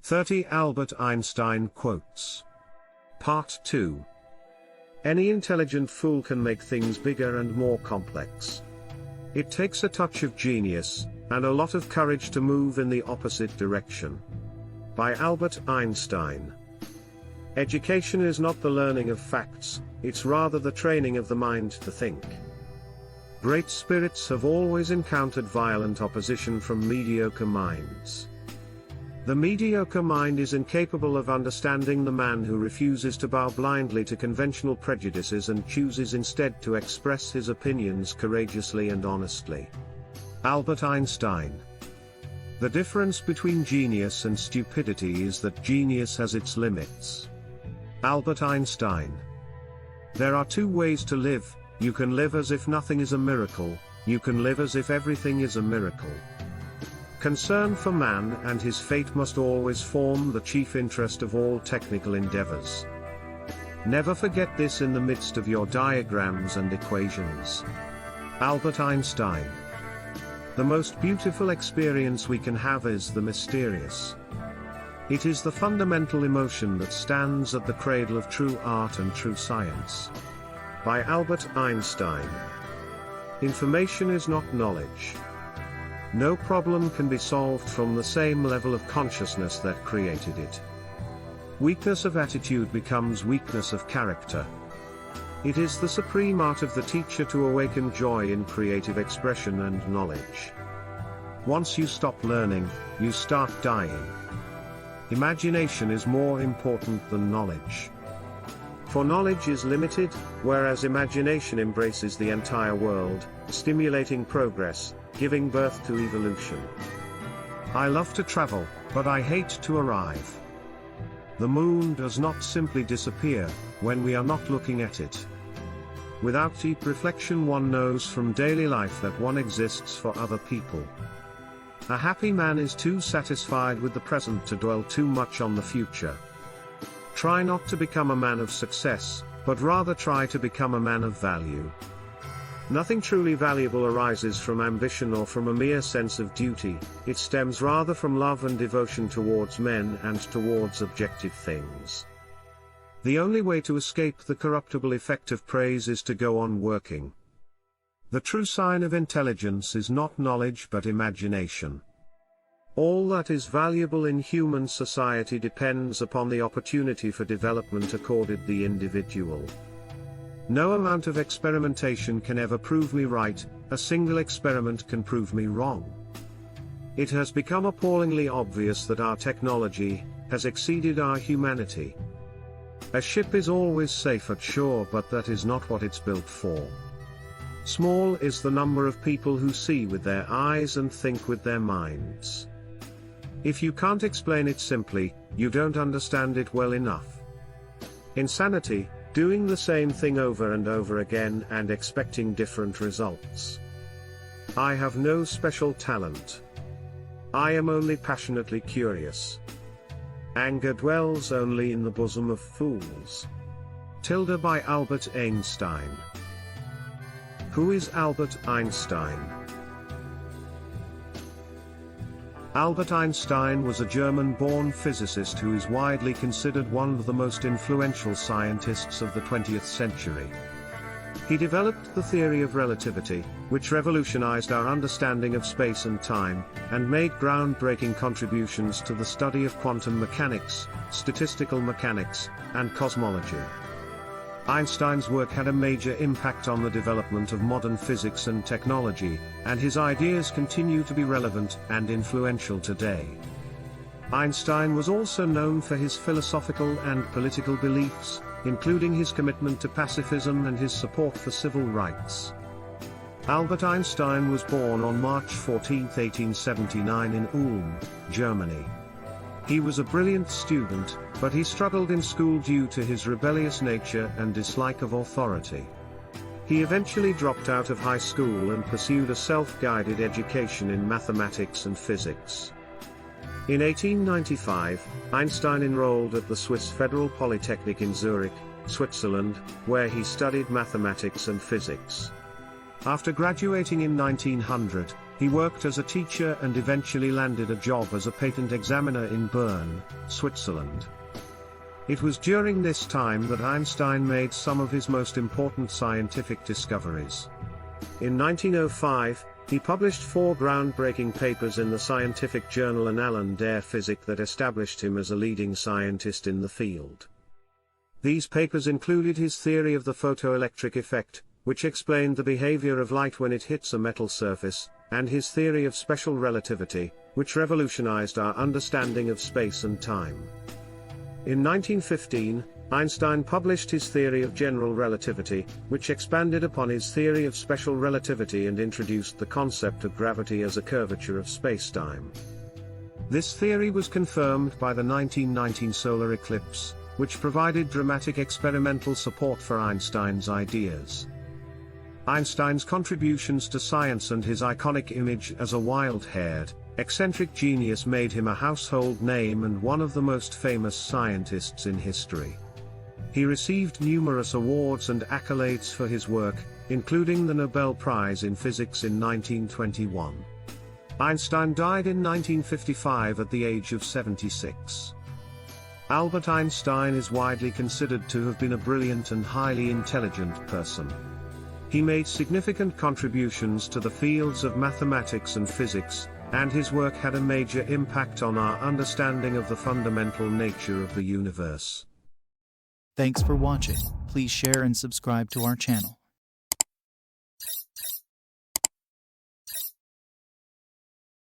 30 Albert Einstein Quotes. Part 2. Any intelligent fool can make things bigger and more complex. It takes a touch of genius, and a lot of courage to move in the opposite direction. By Albert Einstein. Education is not the learning of facts, it's rather the training of the mind to think. Great spirits have always encountered violent opposition from mediocre minds. The mediocre mind is incapable of understanding the man who refuses to bow blindly to conventional prejudices and chooses instead to express his opinions courageously and honestly. Albert Einstein. The difference between genius and stupidity is that genius has its limits. Albert Einstein. There are two ways to live: you can live as if nothing is a miracle, you can live as if everything is a miracle. Concern for man and his fate must always form the chief interest of all technical endeavors. Never forget this in the midst of your diagrams and equations. Albert Einstein. The most beautiful experience we can have is the mysterious. It is the fundamental emotion that stands at the cradle of true art and true science. By Albert Einstein. Information is not knowledge. No problem can be solved from the same level of consciousness that created it. Weakness of attitude becomes weakness of character. It is the supreme art of the teacher to awaken joy in creative expression and knowledge. Once you stop learning, you start dying. Imagination is more important than knowledge. For knowledge is limited, whereas imagination embraces the entire world, stimulating progress, giving birth to evolution. I love to travel, but I hate to arrive. The moon does not simply disappear when we are not looking at it. Without deep reflection, one knows from daily life that one exists for other people. A happy man is too satisfied with the present to dwell too much on the future. Try not to become a man of success, but rather try to become a man of value. Nothing truly valuable arises from ambition or from a mere sense of duty, it stems rather from love and devotion towards men and towards objective things. The only way to escape the corruptible effect of praise is to go on working. The true sign of intelligence is not knowledge but imagination. All that is valuable in human society depends upon the opportunity for development accorded the individual. No amount of experimentation can ever prove me right, a single experiment can prove me wrong. It has become appallingly obvious that our technology has exceeded our humanity. A ship is always safe at shore, but that is not what it's built for. Small is the number of people who see with their eyes and think with their minds. If you can't explain it simply, you don't understand it well enough. Insanity, doing the same thing over and over again and expecting different results. I have no special talent. I am only passionately curious. Anger dwells only in the bosom of fools. Tilda by Albert Einstein. Who is Albert Einstein? Albert Einstein was a German-born physicist who is widely considered one of the most influential scientists of the 20th century. He developed the theory of relativity, which revolutionized our understanding of space and time, and made groundbreaking contributions to the study of quantum mechanics, statistical mechanics, and cosmology. Einstein's work had a major impact on the development of modern physics and technology, and his ideas continue to be relevant and influential today. Einstein was also known for his philosophical and political beliefs, including his commitment to pacifism and his support for civil rights. Albert Einstein was born on March 14, 1879 in Ulm, Germany. He was a brilliant student, but he struggled in school due to his rebellious nature and dislike of authority. He eventually dropped out of high school and pursued a self-guided education in mathematics and physics. In 1895, Einstein enrolled at the Swiss Federal Polytechnic in Zurich, Switzerland, where he studied mathematics and physics. After graduating in 1900, He worked as a teacher and eventually landed a job as a patent examiner in Bern, Switzerland. It was during this time that Einstein made some of his most important scientific discoveries. In 1905, he published 4 groundbreaking papers in the scientific journal Annalen der Physik that established him as a leading scientist in the field. These papers included his theory of the photoelectric effect, which explained the behavior of light when it hits a metal surface, and his theory of special relativity, which revolutionized our understanding of space and time. In 1915, Einstein published his theory of general relativity, which expanded upon his theory of special relativity and introduced the concept of gravity as a curvature of spacetime. This theory was confirmed by the 1919 solar eclipse, which provided dramatic experimental support for Einstein's ideas. Einstein's contributions to science and his iconic image as a wild-haired, eccentric genius made him a household name and one of the most famous scientists in history. He received numerous awards and accolades for his work, including the Nobel Prize in Physics in 1921. Einstein died in 1955 at the age of 76. Albert Einstein is widely considered to have been a brilliant and highly intelligent person. He made significant contributions to the fields of mathematics and physics, and his work had a major impact on our understanding of the fundamental nature of the universe. Thanks for watching. Please share and subscribe to our channel.